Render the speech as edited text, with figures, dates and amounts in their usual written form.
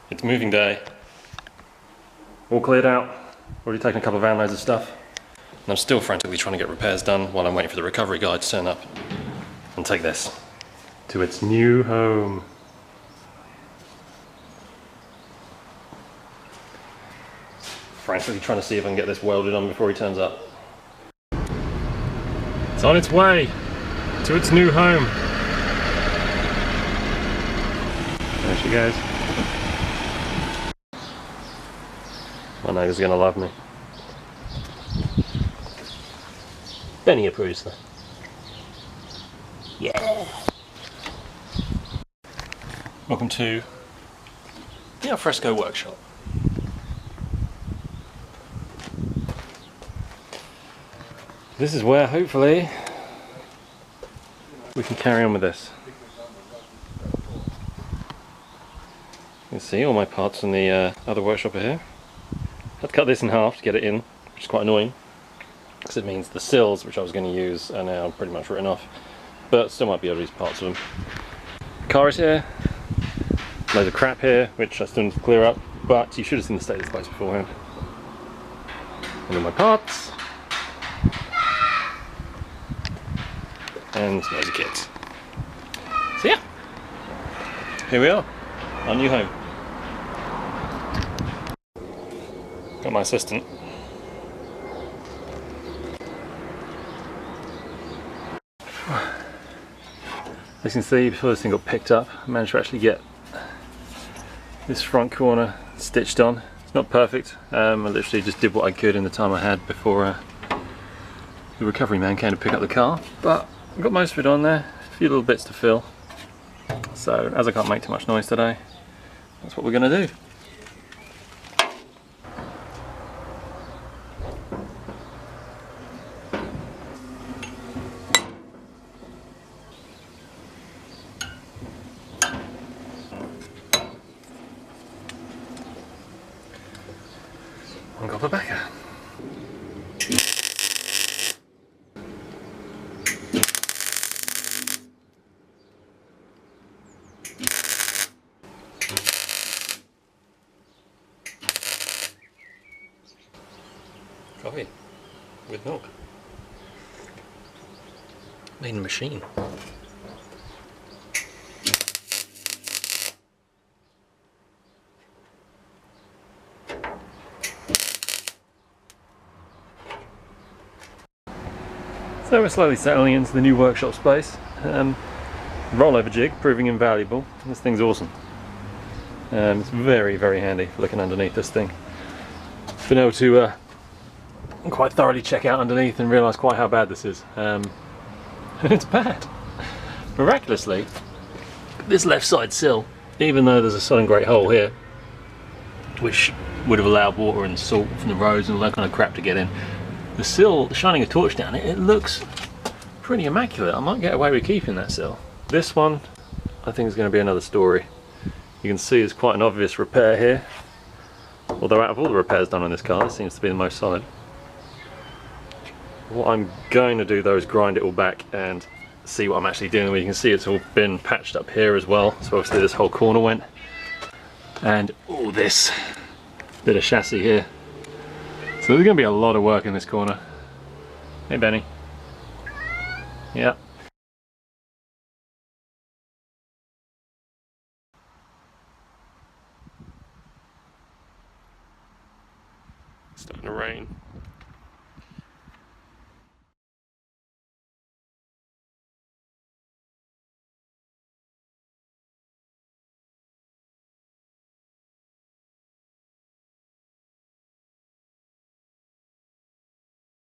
It's moving day. All cleared out. Already taken a couple of van loads of stuff. And I'm still frantically trying to get repairs done while I'm waiting for the recovery guy to turn up and take this to its new home. Frantically trying to see if I can get this welded on before he turns up. It's on its way to its new home. There she goes. My neighbour's gonna love me. Benny approves though. Yeah! Welcome to the Alfresco workshop. This is where hopefully we can carry on with this. You can see all my parts in the other workshop are here. I had to cut this in half to get it in, which is quite annoying because it means the sills which I was going to use are now pretty much written off, but still might be able to use parts of them. The car is here, loads of crap here which I still need to clear up, but you should have seen the state of this place beforehand. And all my parts, and loads of kits. So yeah, here we are, our new home. Got my assistant. As you can see, before this thing got picked up, I managed to actually get this front corner stitched on. It's not perfect. I literally just did what I could in the time I had before the recovery man came to pick up the car. But I've got most of it on there, a few little bits to fill. So as I can't make too much noise today, that's what we're going to do. One copper backer. Coffee with milk. Made in a machine. So we're slowly settling into the new workshop space. Rollover jig proving invaluable. This thing's awesome. It's very, very handy for looking underneath this thing. Been able to quite thoroughly check out underneath and realise quite how bad this is. And it's bad. Miraculously, this left side sill, even though there's a solid great hole here, which would have allowed water and salt from the roads and all that kind of crap to get in, the sill, shining a torch down it, it looks pretty immaculate. I might get away with keeping that sill. This one, I think, is going to be another story. You can see there's quite an obvious repair here. Although out of all the repairs done on this car, this seems to be the most solid. What I'm going to do though is grind it all back and see what I'm actually dealing with. You can see it's all been patched up here as well. So obviously this whole corner went. And all this bit of chassis here. So there's going to be a lot of work in this corner. Hey Benny. Yeah. It's starting to rain.